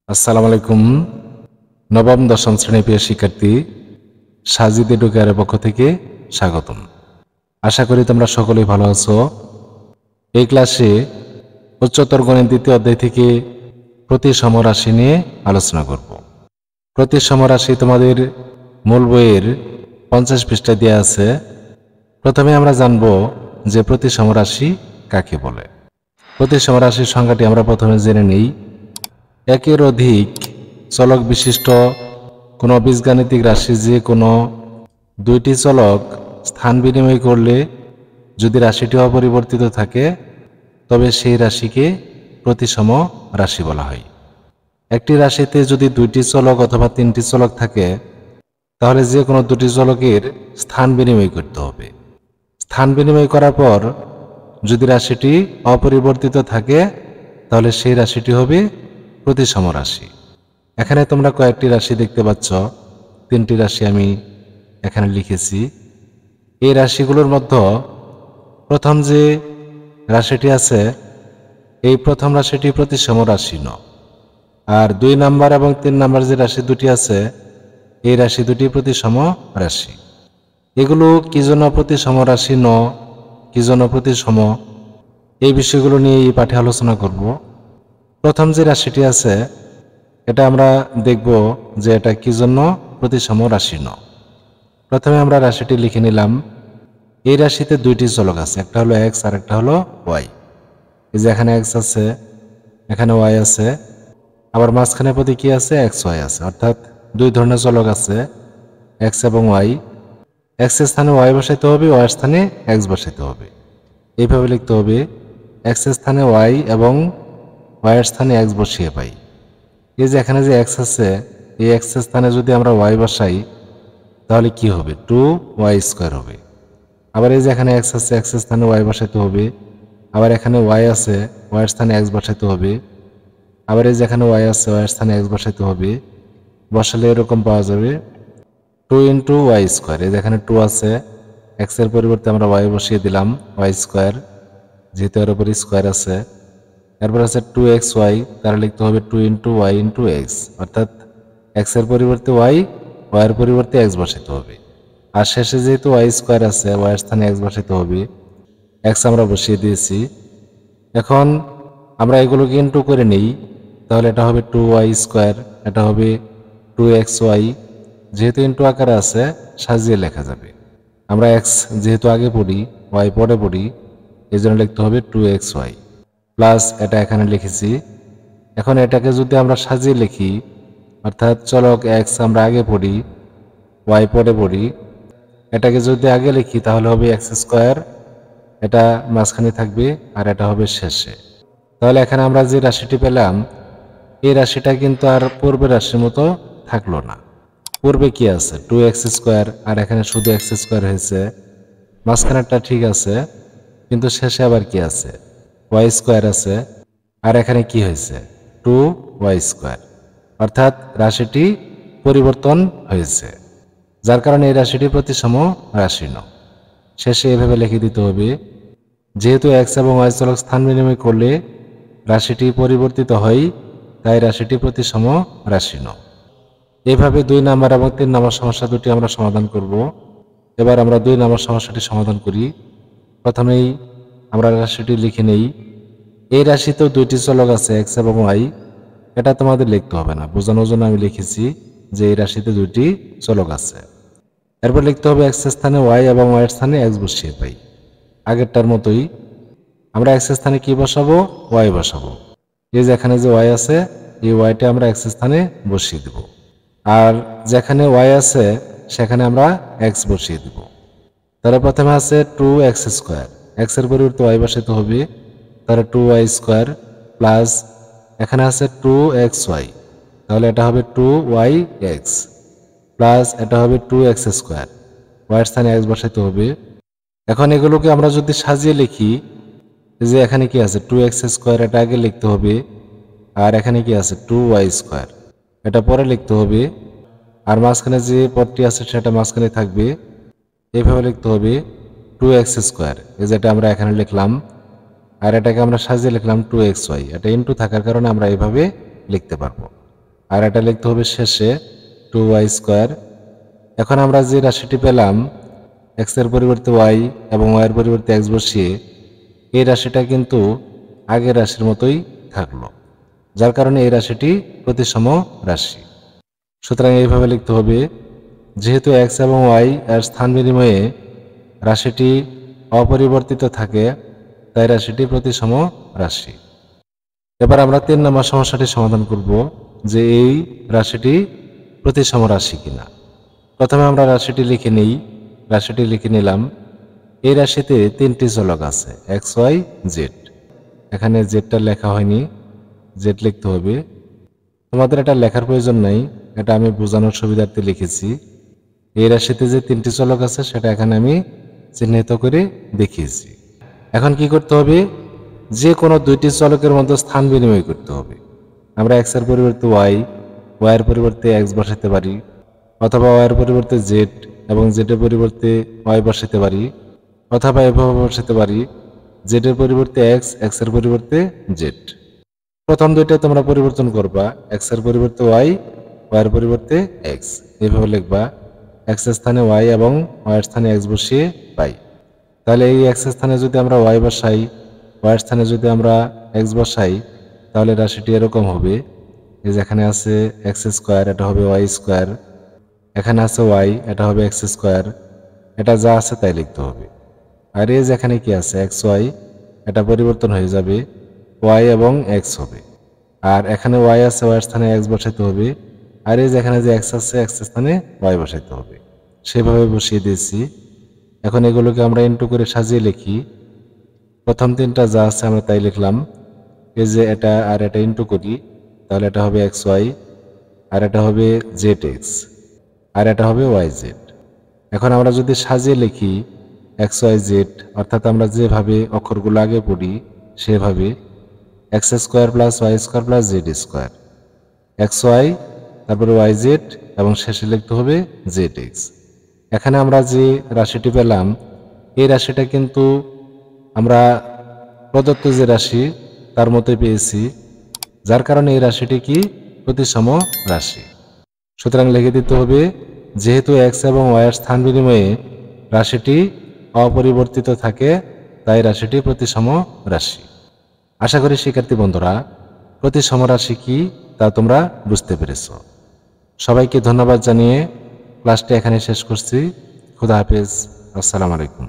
আসসালামু আলাইকুম। নবম দশম শ্রেণীর প্রিয় শিক্ষার্থী, সাজিদ এডুকেয়ারের পক্ষ থেকে স্বাগতম। আশা করি তোমরা সকলেই ভালো আছো। এই ক্লাসে উচ্চতর গণিত দ্বিতীয় অধ্যায় থেকে প্রতিসম রাশি নিয়ে আলোচনা করব। প্রতিসম রাশি তোমাদের মূল বইয়ের 50 পৃষ্ঠায় দেওয়া আছে। প্রথমে আমরা জানব যে প্রতিসম রাশি কাকে বলে। প্রতিসম রাশির সংজ্ঞাটি আমরা প্রথমে জেনে নিই। একের অধিক চলক বিশিষ্ট কোনো বীজগাণিতিক রাশি যে কোনো দুইটি চলক স্থান বিনিময় করলে যদি রাশিটি অপরিবর্তিত থাকে তবে সেই রাশিকে প্রতিসম রাশি বলা হয়। একটি রাশিতে যদি দুইটি চলক অথবা তিনটি চলক থাকে তাহলে যে কোনো দুটি চলকের স্থান বিনিময় করতে হবে। স্থান বিনিময় করার পর যদি রাশিটি অপরিবর্তিত থাকে তাহলে সেই রাশিটি হবে প্রতিসম রাশি। এখানে তোমরা কয়েকটি রাশি দেখতে পাচ্ছ, তিনটি রাশি আমি এখানে লিখেছি। এই রাশিগুলোর মধ্যে প্রথম যে রাশিটি আছে এই প্রথম রাশিটি প্রতিসম রাশি নয়, আর 2 নাম্বার এবং 3 নাম্বার যে রাশি দুটি আছে এই রাশি দুটি প্রতিসম রাশি। এগুলো কি জন্য প্রতিসম রাশি ন, কি জন্য প্রতিসম, এই বিষয়গুলো নিয়ে এই পাঠে আলোচনা করব। প্রথম যে রাশিটি আছে এটা আমরা দেখব যে এটা কি জন্য প্রতিসম রাশি ন। প্রথমে আমরা রাশিটি লিখে নিলাম। এই রাশিতে দুইটি চলক আছে, একটা হলো এক্স আর একটা হলো ওয়াই। এই যে এখানে এক্স আছে, এখানে ওয়াই আছে, আবার মাঝখানে প্রতি কি আছে, এক্স ওয়াই আছে, অর্থাৎ দুই ধরনের চলক আছে এক্স এবং ওয়াই। এক্স এর স্থানে ওয়াই বসাইতে হবে, ওয়াই এর স্থানে এক্স বসাইতে হবে। এইভাবে লিখতে হবে, এক্স এর স্থানে ওয়াই এবং ওয়াই এর স্থানে এক্স বসিয়ে পাই। এই যে এখানে যে এক্স আছে এই এক্স এর স্থানে যদি আমরা ওয়াই বসাই তাহলে কি হবে, 2y² হবে। আবার এই যে এখানে এক্স আছে, এক্স এর স্থানে ওয়াই বসাইতে হবে, আবার এখানে ওয়াই আছে, ওয়াই এর স্থানে এক্স বসাইতে হবে, আবার এই যে এখানে ওয়াই আছে, ওয়াই এর স্থানে এক্স বসাইতে হবে। বসালে এরকম পাওয়া যাবে 2 × y²। এই যে এখানে 2 আছে, এক্স এর পরিবর্তে আমরা ওয়াই বসিয়ে দিলাম, y², যেহেতু এর উপর স্কোয়ার আছে। এরপর আছে 2xy, তাহলে লিখতে হবে 2 × y × x, অর্থাৎ এক্স এর পরিবর্তে ওয়াই, ওয়াই এর পরিবর্তে এক্স বসাইতে হবে। আর শেষে যেহেতু y² আছে, ওয়াই এর স্থানে এক্স বসাইতে হবে, এক্স আমরা বসিয়ে দিয়েছি। এখন আমরা এগুলোকে ইনটু করে নিই, তাহলে এটা হবে 2y², এটা হবে 2xy। যেহেতু ইনটু আকারে আছে সাজিয়ে লেখা যাবে। আমরা এক্স যেহেতু আগে পড়ি, ওয়াই পরে পড়ি, এই জন্য লিখতে হবে 2xy প্লাস এটা এখানে লিখেছি। এখন এটাকে যদি আমরা সাজিয়ে লিখি, অর্থাৎ চলক এক্স আমরা আগে পড়ি, ওয়াই পরে পড়ি, এটাকে যদি আগে লিখি তাহলে হবে x², এটা মাঝখানে থাকবে আর এটা হবে শেষে। তাহলে এখানে আমরা যে রাশিটি পেলাম এই রাশিটা কিন্তু আর পূর্বের রাশির মতো থাকলো না। পূর্বে কি আছে 2x², আর এখানে শুধু x² হয়েছে। মাঝখানেরটা ঠিক আছে, কিন্তু শেষে আবার কি আছে, y² আছে, আর এখানে কি হয়েছে 2y², অর্থাৎ রাশিটি পরিবর্তন হয়েছে, যার কারণে এই রাশিটি প্রতিসম রাশি নয়। শেষে এভাবে লিখে দিতে হবে, যেহেতু এক্স এবং ওয়াই চলক স্থান বিনিময় করলে রাশিটি পরিবর্তিত হয় তাই রাশিটি প্রতিসম রাশি নয়। এইভাবে 2 নাম্বার এবং 3 নাম্বার সমস্যা দুটি আমরা সমাধান করব। এবার আমরা 2 নাম্বার সমস্যাটি সমাধান করি। প্রথমেই আমরা রাশিটি লিখে নেই। এই রাশিতেও দুইটি চলক আছে এক্স এবং ওয়াই, এটা তোমাদের লিখতে হবে না, বোঝানোর জন্য আমি লিখেছি যে এই রাশিতে দুইটি চলক আছে। এরপর লিখতে হবে এক্স এর স্থানে ওয়াই এবং ওয়াই এর স্থানে এক্স বসিয়ে পাই। আগেরটার মতোই আমরা এক্স এর স্থানে কি বসাবো, ওয়াই বসাবো। এই যে এখানে যে ওয়াই আছে এই ওয়াইটা আমরা এক্স এর স্থানে বসিয়ে দেব, আর যেখানে ওয়াই আছে সেখানে আমরা এক্স বসিয়ে দেব। তাহলে প্রথমে আছে 2x², এক্স এর পরিবর্তে ওয়াই বসাতে হবে, তাহলে 2y² প্লাস এখানে আছে 2xy, তাহলে এটা হবে 2yx প্লাস এটা হবে 2x², ওয়াই এর স্থানে এক্স বসাতে হবে। এখন এগুলোকে আমরা যদি সাজিয়ে লিখি, যে এখানে কি আছে 2x², এটা আগে লিখতে হবে, আর এখানে কি আছে 2y², এটা পরে লিখতে হবে, আর মাঝখানে যে পদটি আছে সেটা মাঝখানে থাকবে। এইভাবে লিখতে হবে 2x², এই যেটা আমরা এখানে লিখলাম, আর এটাকে আমরা সাজিয়ে লিখলাম 2xy, এটা ইনটু থাকার কারণে আমরা এইভাবে লিখতে পারবো। আর এটা লিখতে হবে শেষে 2y²। এখন আমরা যে রাশিটি পেলাম x এর পরিবর্তে y এবং y এর পরিবর্তে x বসিয়ে, এই রাশিটা কিন্তু আগের রাশির মতোই থাকলো, যার কারণে এই রাশিটি প্রতিসম রাশি। সুতরাং এইভাবে লিখতে হবে, যেহেতু x এবং y এর স্থান বিনিময়ে রাশিটি অপরিবর্তিত থাকে, তাই রাশিটি প্রতিসম রাশি। এবার আমরা 3 নম্বর সমস্যাটি সমাধান করব যে এই রাশিটি প্রতিসম রাশি কিনা। প্রথমে আমরা রাশিটি লিখে নিই। রাশিটি লিখে নিলাম। এই রাশিতে 3টি চলক আছে, এক্স ওয়াই জেড। এখানে জেডটা লেখা হয়নি, জেড লিখতে হবে। তোমাদের এটা লেখার প্রয়োজন নাই, এটা আমি বোঝানোর সুবিধার্থে লিখেছি। এই রাশিতে যে 3টি চলক আছে সেটা এখানে আমি চিহ্নিত করে দেখিয়েছি। এখন কি করতে হবে, যে কোনো 2টি চলকের মধ্যে স্থান বিনিময় করতে হবে। আমরা এক্স এর পরিবর্তে ওয়াই, ওয়াই এর পরিবর্তে এক্স বসাতে পারি, অথবা ওয়াই এর পরিবর্তে জেড এবং জেড এর পরিবর্তে ওয়াই বসাতে পারি, অথবা এভাবে বসাতে পারি জেড এর পরিবর্তে এক্স, এক্স এর পরিবর্তে জেড। প্রথম দুইটা তোমরা পরিবর্তন করবা, এক্স এর পরিবর্তে ওয়াই, ওয়াই এর পরিবর্তে এক্স। এইভাবে লিখবা, এক্স এর স্থানে ওয়াই এবং ওয়াই এর স্থানে এক্স বসিয়ে পাই। তাহলে এই এক্স এর স্থানে যদি আমরা ওয়াই বসাই, ওয়াই এর স্থানে যদি আমরা এক্স বসাই, তাহলে রাশিটি এরকম হবে। এই যেখানে আছে এক্স স্কোয়ার, এটা হবে ওয়াই স্কোয়ার। এখানে আছে ওয়াই, এটা হবে এক্স স্কোয়ার। এটা যা আছে তাই লিখতে হবে। আর এই যেখানে কি আছে এক্স ওয়াই, এটা পরিবর্তন হয়ে যাবে, ওয়াই এবং এক্স হবে। আর এখানে ওয়াই আছে, ওয়াই এর স্থানে এক্স বসাইতে হবে। আর এই যেখানে যে এক্স আছে, এক্স এর স্থানে ওয়াই বসাইতে হবে। সেভাবে বসিয়ে দিয়েছি। এখন এগুলোকে আমরা ইনটু করে সাজিয়ে লিখি। প্রথম 3টা যা আছে আমরা তাই লিখলাম। এই যে এটা আর এটা ইনটু করি, তাহলে এটা হবে এক্স ওয়াই, আর এটা হবে জেড এক্স, আর এটা হবে ওয়াই জেড। এখন আমরা যদি সাজিয়ে লিখি এক্স ওয়াই জেড, অর্থাৎ আমরা যেভাবে অক্ষরগুলো আগে পড়ি সেভাবে, x square plus y square plus z square, x y, তারপরে ওয়াই জেড এবং শেষে লিখতে হবে জেড এক্স। এখানে আমরা যে রাশিটি পেলাম, এই রাশিটা কিন্তু আমরা প্রদত্ত যে রাশি তার মতোই পেয়েছি, যার কারণে এই রাশিটি কি প্রতিসম রাশি। সুতরাং লিখে দিতে হবে, যেহেতু এক্স এবং ওয়াই এর স্থান বিনিময়ে রাশিটি অপরিবর্তিত থাকে, তাই রাশিটি প্রতিসম রাশি। আশা করি শিক্ষার্থী বন্ধুরা প্রতিসম রাশি কি তা তোমরা বুঝতে পেরেছ। সবাইকে ধন্যবাদ জানিয়ে ক্লাসটি এখানে শেষ করছি। খুদা হাফেজ। আসসালামু আলাইকুম।